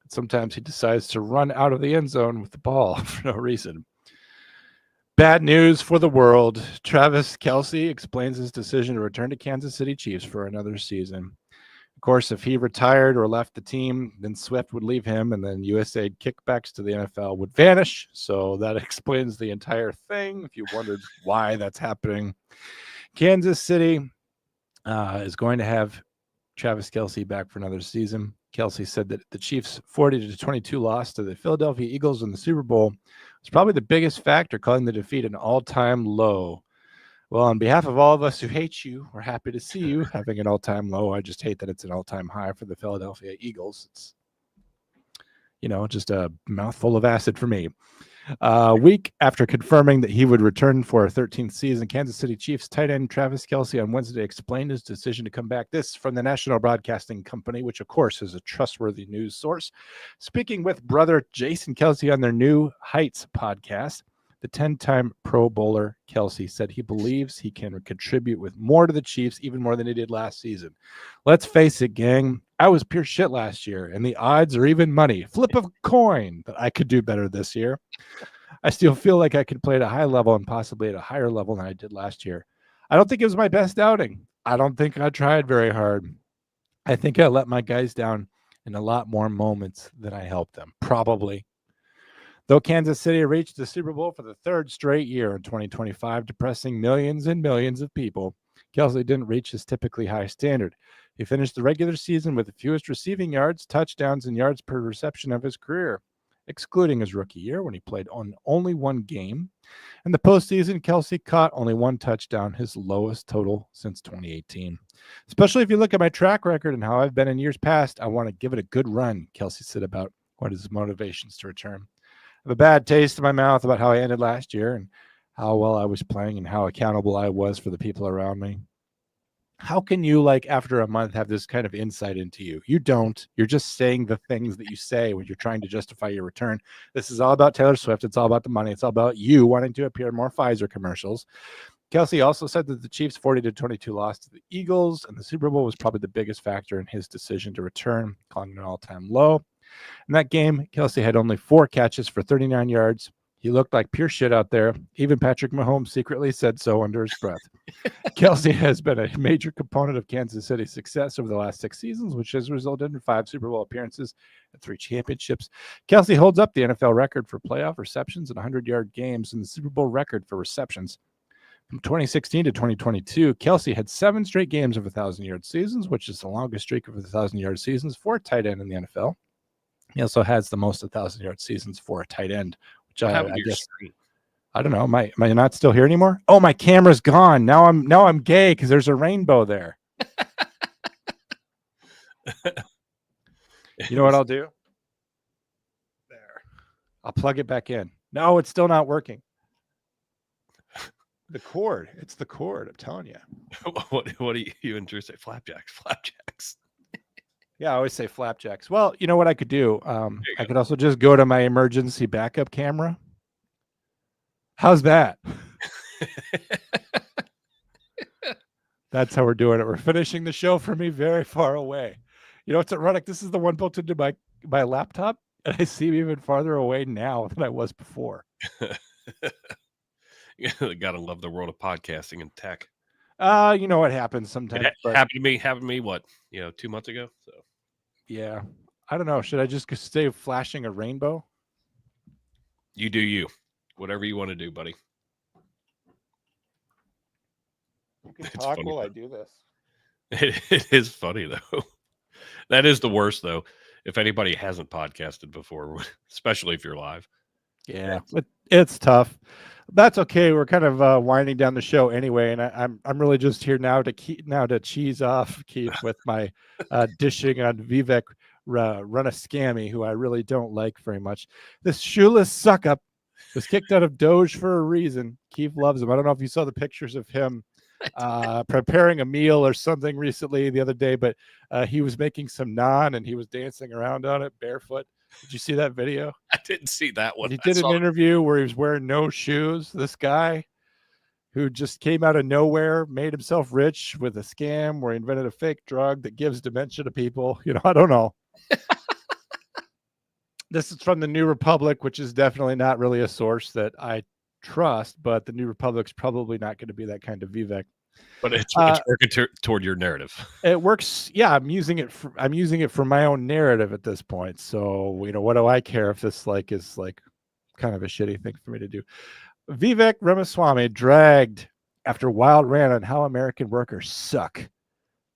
Sometimes he decides to run out of the end zone with the ball for no reason. Bad news for the world. Travis Kelce explains his decision to return to Kansas City Chiefs for another season. Of course, if he retired or left the team, then Swift would leave him, and then USA kickbacks to the NFL would vanish. So that explains the entire thing. If you wondered why that's happening, Kansas City is going to have Travis Kelce back for another season. Kelce said that the Chiefs' 40-22 loss to the Philadelphia Eagles in the Super Bowl was probably the biggest factor causing the defeat an all-time low. Well, on behalf of all of us who hate you, we're happy to see you having an all-time low. I just hate that it's an all-time high for the Philadelphia Eagles. It's, just a mouthful of acid for me. A week after confirming that he would return for a 13th season, Kansas City Chiefs tight end Travis Kelce on Wednesday explained his decision to come back. This from the National Broadcasting Company, which, of course, is a trustworthy news source. Speaking with brother Jason Kelce on their New Heights podcast, the 10-time Pro Bowler Kelce said he believes he can contribute with more to the Chiefs, even more than he did last season. Let's face it, gang. I was pure shit last year, and the odds are even money. Flip of a coin that I could do better this year. I still feel like I could play at a high level and possibly at a higher level than I did last year. I don't think it was my best outing. I don't think I tried very hard. I think I let my guys down in a lot more moments than I helped them, probably. Though Kansas City reached the Super Bowl for the third straight year in 2025, depressing millions and millions of people, Kelce didn't reach his typically high standard. He finished the regular season with the fewest receiving yards, touchdowns, and yards per reception of his career, excluding his rookie year when he played on only one game. In the postseason, Kelce caught only one touchdown, his lowest total since 2018. Especially if you look at my track record and how I've been in years past, I want to give it a good run, Kelce said about what his motivations to return. I have a bad taste in my mouth about how I ended last year and how well I was playing and how accountable I was for the people around me. How can you, after a month, have this kind of insight into you? You don't. You're just saying the things that you say when you're trying to justify your return. This is all about Taylor Swift. It's all about the money. It's all about you wanting to appear in more Pfizer commercials. Kelce also said that the Chiefs' 40-22 loss to the Eagles and the Super Bowl was probably the biggest factor in his decision to return, calling it an all-time low. In that game, Kelce had only 4 catches for 39 yards. He looked like pure shit out there. Even Patrick Mahomes secretly said so under his breath. Kelce has been a major component of Kansas City's success over the last 6 seasons, which has resulted in 5 Super Bowl appearances and 3 championships. Kelce holds up the NFL record for playoff receptions and 100-yard games and the Super Bowl record for receptions. From 2016 to 2022, Kelce had 7 straight games of 1,000-yard seasons, which is the longest streak of 1,000-yard seasons for a tight end in the NFL. He also has the most 1,000-yard seasons for a tight end, which I guess screen. I don't know. Am I not still here anymore? Oh, my camera's gone. Now I'm gay because there's a rainbow there. You know what I'll do? There. I'll plug it back in. No, it's still not working. The cord. It's the cord. I'm telling you. What do you and Drew say? Flapjacks. Yeah, I always say flapjacks. Well, you know what I could do? I could also just go to my emergency backup camera. How's that? That's how we're doing it. We're finishing the show from me very far away. You know, it's ironic. This is the one built into my laptop, and I see even farther away now than I was before. Gotta love the world of podcasting and tech. You know what happens sometimes. It happened to me, what, 2 months ago? So yeah. I don't know. Should I just stay flashing a rainbow? You do you. Whatever you want to do, buddy. You can talk while I do this. It is funny, though. That is the worst, though. If anybody hasn't podcasted before, especially if you're live. Yeah, it's tough. That's okay. We're kind of winding down the show anyway, and I'm really just here now to cheese off Keith with my dishing on Vivek Ramaswamy, who I really don't like very much. This shoeless suck up was kicked out of Doge for a reason. Keith loves him. I don't know if you saw the pictures of him preparing a meal or something recently the other day, but he was making some naan and he was dancing around on it barefoot. Did you see that video? I didn't see that one. He did an interview where he was wearing no shoes. This guy who just came out of nowhere, made himself rich with a scam where he invented a fake drug that gives dementia to people. I don't know. This is from the New Republic, which is definitely not really a source that I trust, but the New Republic's probably not going to be that kind of Vivek. But it's working toward your narrative. It works. Yeah, I'm using it for my own narrative at this point. So, what do I care if this is kind of a shitty thing for me to do? Vivek Ramaswamy dragged after wild rant on how American workers suck.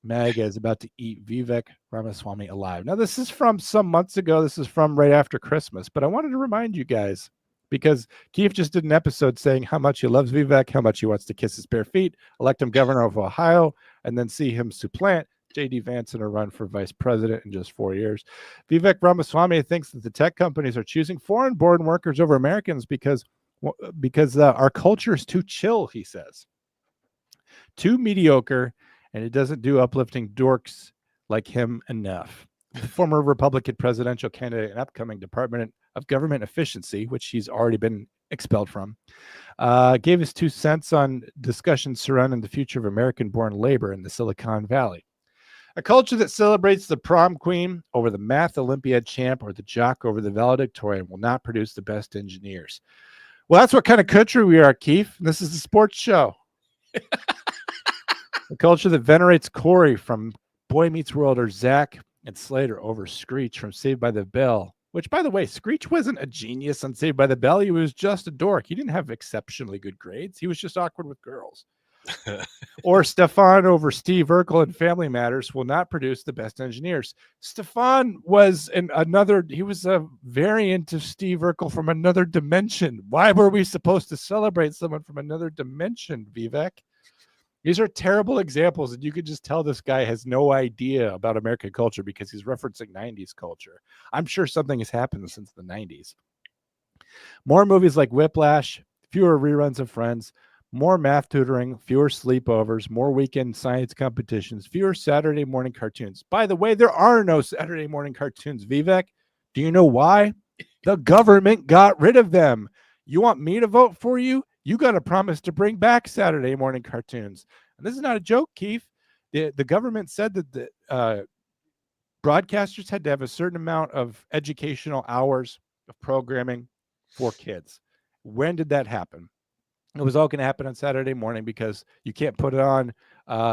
MAGA is about to eat Vivek Ramaswamy alive. Now, this is from some months ago. This is from right after Christmas, but I wanted to remind you guys, because Keith just did an episode saying how much he loves Vivek, how much he wants to kiss his bare feet, elect him governor of Ohio, and then see him supplant J.D. Vance in a run for vice president in just 4 years. Vivek Ramaswamy thinks that the tech companies are choosing foreign-born workers over Americans because our culture is too chill, he says. Too mediocre, and it doesn't do uplifting dorks like him enough. The former Republican presidential candidate and upcoming Department of Government Efficiency, which he's already been expelled from, gave his 2 cents on discussions surrounding the future of American-born labor in the Silicon Valley. A culture that celebrates the prom queen over the math Olympiad champ or the jock over the valedictorian will not produce the best engineers. Well, that's what kind of country we are, Keith. This is a sports show. A culture that venerates Corey from Boy Meets World or Zach and Slater over Screech from Saved by the Bell, which, by the way, Screech wasn't a genius on Saved by the Bell. He was just a dork. He didn't have exceptionally good grades. He was just awkward with girls. Or Stefan over Steve Urkel in Family Matters will not produce the best engineers. Stefan was he was a variant of Steve Urkel from another dimension. Why were we supposed to celebrate someone from another dimension, Vivek? These are terrible examples, and you could just tell this guy has no idea about American culture because he's referencing 90s culture. I'm sure something has happened since the 90s. More movies like Whiplash, fewer reruns of Friends, more math tutoring, fewer sleepovers, more weekend science competitions, fewer Saturday morning cartoons. By the way, there are no Saturday morning cartoons, Vivek. Do you know why? The government got rid of them. You want me to vote for you? You got to promise to bring back Saturday morning cartoons. And this is not a joke, Keith. The government said that the broadcasters had to have a certain amount of educational hours of programming for kids. When did that happen? It was all going to happen on Saturday morning because you can't put it on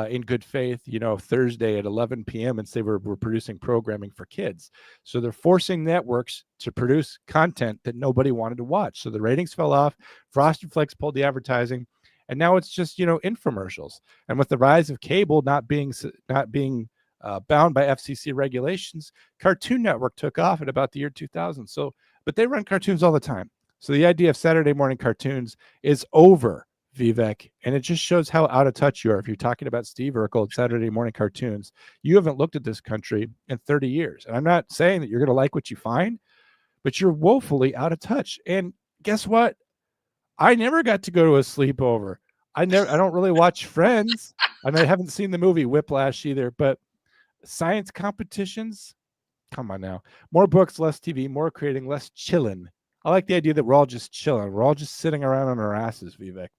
in good faith, Thursday at 11 p.m. and say we're producing programming for kids. So they're forcing networks to produce content that nobody wanted to watch. So the ratings fell off. Frosted Flakes pulled the advertising, and now it's just infomercials. And with the rise of cable not being bound by FCC regulations, Cartoon Network took off at about the year 2000. But they run cartoons all the time. So the idea of Saturday morning cartoons is over, Vivek, and it just shows how out of touch you are. If you're talking about Steve Urkel and Saturday morning cartoons, you haven't looked at this country in 30 years. And I'm not saying that you're going to like what you find, but you're woefully out of touch. And guess what? I never got to go to a sleepover. I don't really watch Friends, and I haven't seen the movie Whiplash either. But science competitions, come on now. More books, less TV, more creating, less chilling. I like the idea that we're all just chilling. We're all just sitting around on our asses, Vivek.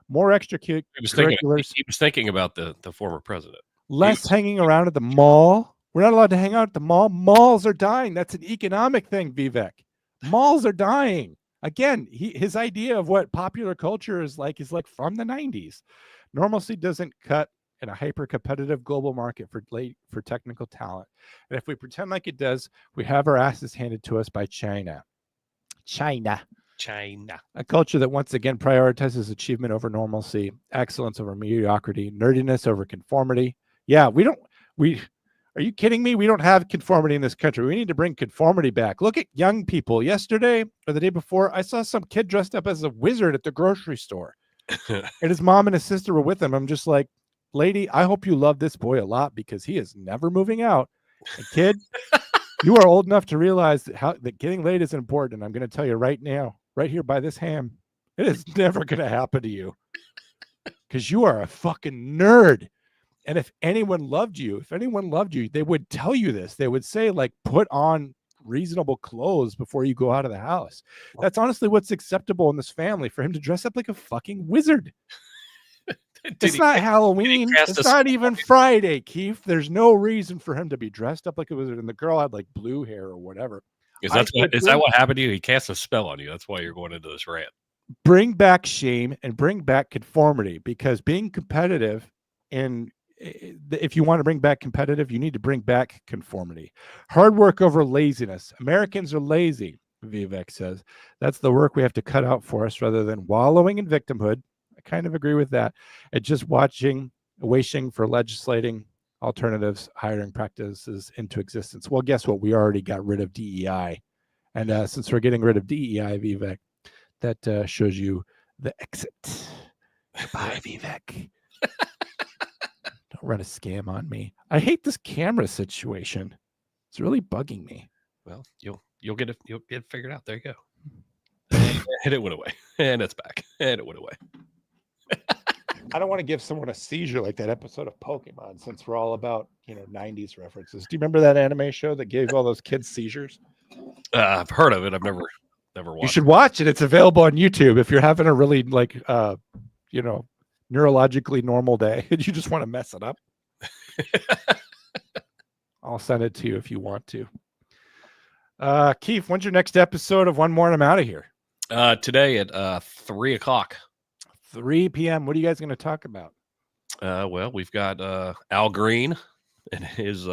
More extracurriculars. He was thinking about the former president. Less hanging around at the mall. We're not allowed to hang out at the mall. Malls are dying. That's an economic thing, Vivek. Malls are dying. Again, his idea of what popular culture is like from the 90s. Normalcy doesn't cut in a hyper-competitive global market for technical talent. And if we pretend like it does, we have our asses handed to us by China. China. A culture that once again prioritizes achievement over normalcy, excellence over mediocrity, nerdiness over conformity. Yeah, are you kidding me? We don't have conformity in this country. We need to bring conformity back. Look at young people. Yesterday or the day before, I saw some kid dressed up as a wizard at the grocery store. And his mom and his sister were with him. I'm just like, lady, I hope you love this boy a lot because he is never moving out. And kid, you are old enough to realize that getting laid is important. And I'm going to tell you right now, right here by this ham, it is never going to happen to you because you are a fucking nerd. And if anyone loved you, they would tell you this. They would say, put on reasonable clothes before you go out of the house. That's honestly what's acceptable in this family, for him to dress up like a fucking wizard. It's not Halloween. It's not even Friday, Keith. There's no reason for him to be dressed up like a wizard. And the girl had blue hair or whatever. Is that what happened to you? He cast a spell on you. That's why you're going into this rant. bring back shame and bring back conformity, because being competitive, and if you want to bring back competitive, you need to bring back conformity. Hard work over laziness. Americans are lazy, Vivek says. That's the work we have to cut out for us rather than wallowing in victimhood. I kind of agree with that. And just wishing for legislating alternatives, hiring practices into existence. Well, guess what? We already got rid of DEI. And since we're getting rid of DEI, Vivek, that shows you the exit. Bye, Vivek. Don't run a scam on me. I hate this camera situation. It's really bugging me. Well, you'll get it figured out. There you go. And it went away. And it's back. And it went away. I don't want to give someone a seizure like that episode of Pokemon, since we're all about 90s references. Do you remember that anime show that gave all those kids seizures? I've heard of it. I've never watched. You should watch it. It's available on YouTube if you're having a really neurologically normal day and you just want to mess it up. I'll send it to you if you want to. Keith, when's your next episode of One More and I'm out of here? Today at 3:00. 3 p.m. What are you guys going to talk about? Well, we've got Al Green and his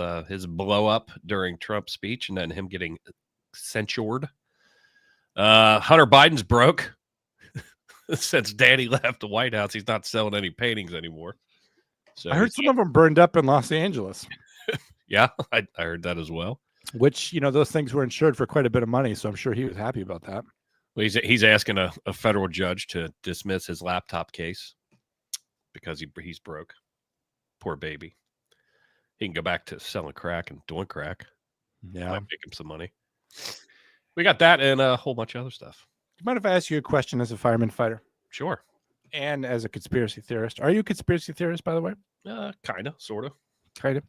blow up during Trump's speech, and then him getting censured. Hunter Biden's broke. Since Danny left the White House, he's not selling any paintings anymore. So I heard some of them burned up in Los Angeles. Yeah, I heard that as well. Which, those things were insured for quite a bit of money, so I'm sure he was happy about that. Well, he's asking a federal judge to dismiss his laptop case because he's broke. Poor baby. He can go back to selling crack and doing crack. Yeah, might make him some money. We got that and a whole bunch of other stuff. Do you mind if I ask you a question as a fireman fighter? Sure. And as a conspiracy theorist. Are you a conspiracy theorist, by the way? Kind of, sort of. Kind of,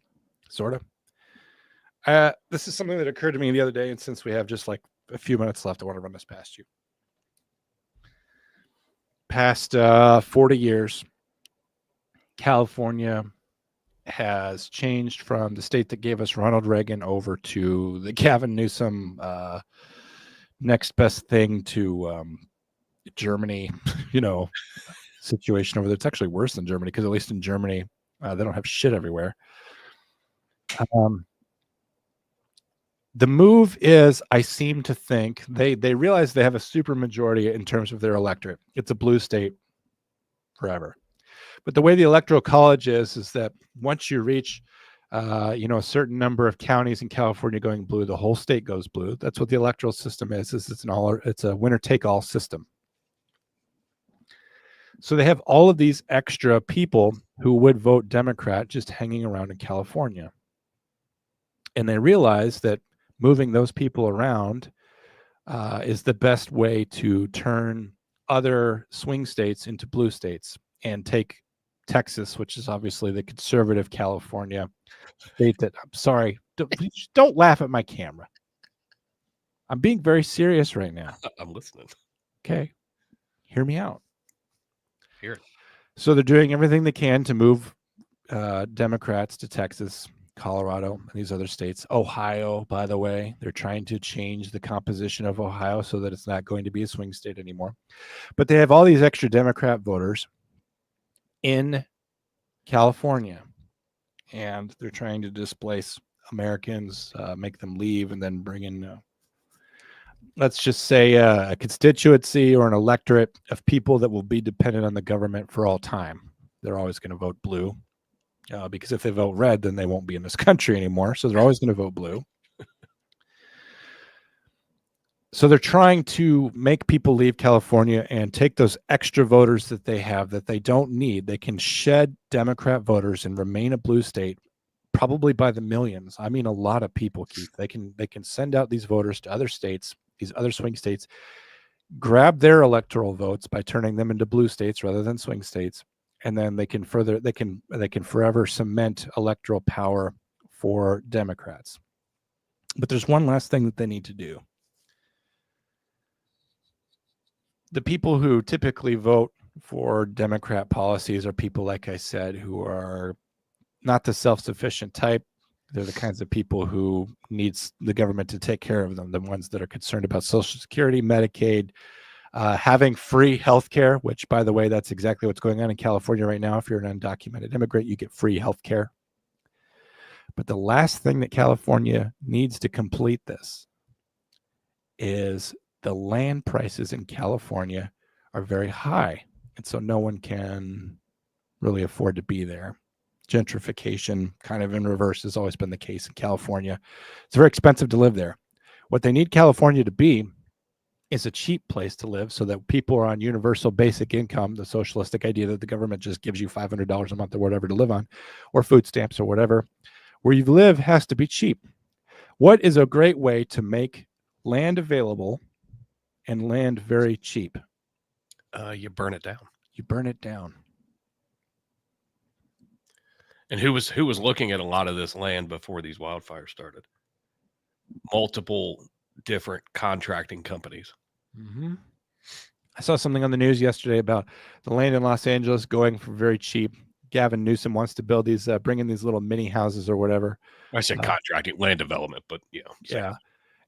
sort of. This is something that occurred to me the other day, and since we have just like a few minutes left, I want to run this past you. Past 40 years, California has changed from the state that gave us Ronald Reagan over to the Gavin Newsom next best thing to Germany, situation over there. It's actually worse than Germany, because at least in Germany, they don't have shit everywhere. The move is, I seem to think, they realize they have a super majority in terms of their electorate. It's a blue state forever. But the way the electoral college is that once you reach a certain number of counties in California going blue, the whole state goes blue. That's what the electoral system is. It's a winner take all system. So they have all of these extra people who would vote Democrat just hanging around in California. And they realize that moving those people around is the best way to turn other swing states into blue states and take Texas, which is obviously the conservative California state that, I'm sorry, don't laugh at my camera. I'm being very serious right now. I'm listening. Okay. Hear me out. Hear it. So they're doing everything they can to move Democrats to Texas, Colorado, and these other states. Ohio, by the way, they're trying to change the composition of Ohio so that it's not going to be a swing state anymore. But they have all these extra Democrat voters in California, and they're trying to displace Americans, make them leave, and then bring in, let's just say, a constituency or an electorate of people that will be dependent on the government for all time. They're always going to vote blue. Because if they vote red, then they won't be in this country anymore. So they're always going to vote blue. So they're trying to make people leave California and take those extra voters that they have that they don't need. They can shed Democrat voters and remain a blue state, probably by the millions. I mean, a lot of people, Keith. They can send out these voters to other states, these other swing states, grab their electoral votes by turning them into blue states rather than swing states. And then they can forever cement electoral power for Democrats. But there's one last thing that they need to do. The people who typically vote for Democrat policies are people, like I said, who are not the self-sufficient type. They're the kinds of people who needs the government to take care of them, the ones that are concerned about Social Security, Medicaid, having free healthcare, which, by the way, that's exactly what's going on in California right now. If you're an undocumented immigrant, you get free healthcare. But the last thing that California needs to complete this is the land prices in California are very high. And so no one can really afford to be there. Gentrification kind of in reverse has always been the case in California. It's very expensive to live there. What they need California to be is a cheap place to live so that people are on universal basic income, the socialistic idea that the government just gives you $500 a month or whatever to live on, or food stamps or whatever. Where you live has to be cheap. What is a great way to make land available and land very cheap? You burn it down. You burn it down. And who was looking at a lot of this land before these wildfires started? Multiple different contracting companies. Mm-hmm. I saw something on the news yesterday about the land in Los Angeles going for very cheap. Gavin Newsom wants to build these, bring in these little mini houses or whatever. I said contracting, land development, but yeah.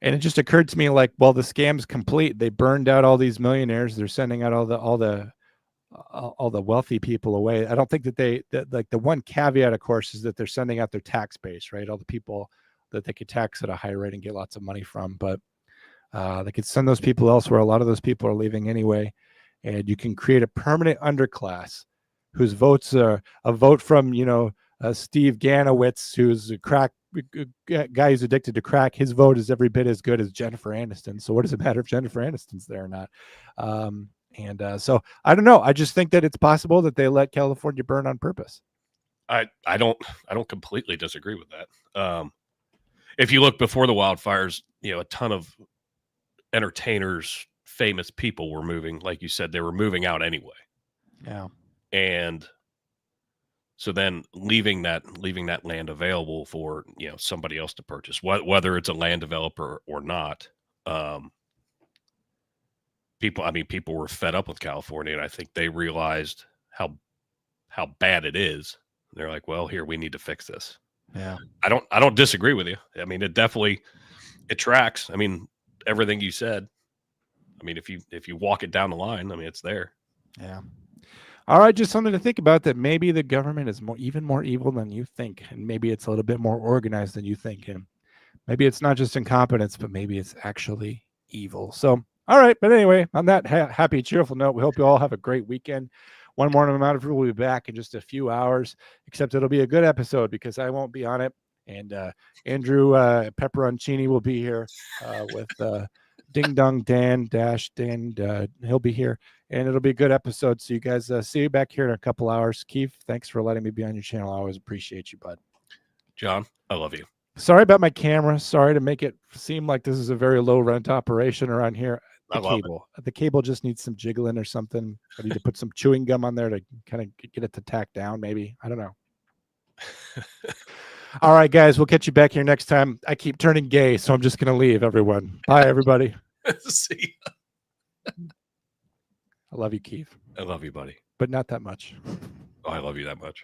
And it just occurred to me, like, well, the scam's complete. They burned out all these millionaires. They're sending out all the wealthy people away. I don't think that like the one caveat, of course, is that they're sending out their tax base, right? All the people that they could tax at a high rate and get lots of money from, but they could send those people elsewhere. A lot of those people are leaving anyway, and you can create a permanent underclass whose votes are a vote from, Steve Ganowitz, who's a crack guy who's addicted to crack. His vote is every bit as good as Jennifer Aniston. So what does it matter if Jennifer Aniston's there or not? So I don't know. I just think that it's possible that they let California burn on purpose. I don't completely disagree with that. If you look before the wildfires, a ton of entertainers, famous people were moving. Like you said, they were moving out anyway. Yeah. And so then leaving that land available for, somebody else to purchase, whether it's a land developer or not. People were fed up with California, and I think they realized how bad it is. They're like, well, here, we need to fix this. Yeah. I don't disagree with you. I mean, it tracks. I mean, everything you said. I mean, if you walk it down the line, I mean, it's there. Yeah. All right, just something to think about, that maybe the government is even more evil than you think, and maybe it's a little bit more organized than you think, and maybe it's not just incompetence, but maybe it's actually evil. So, all right, but anyway, on that happy, cheerful note, we hope you all have a great weekend. One more amount of will be back in just a few hours, except it'll be a good episode because I won't be on it, and Andrew Pepperoncini will be here with Ding Dong Dan Dash Dan. He'll be here, and it'll be a good episode. So you guys see you back here in a couple hours. Keith, thanks for letting me be on your channel. I always appreciate you, bud. John, I love you. Sorry about my camera. Sorry to make it seem like this is a very low rent operation around here. The cable just needs some jiggling or something. I need to put some chewing gum on there to kind of get it to tack down. Maybe, I don't know. All right, guys, we'll catch you back here next time. I keep turning gay, so I'm just going to leave, everyone. Bye, everybody. See ya. I love you, Keith. I love you, buddy. But not that much. Oh, I love you that much.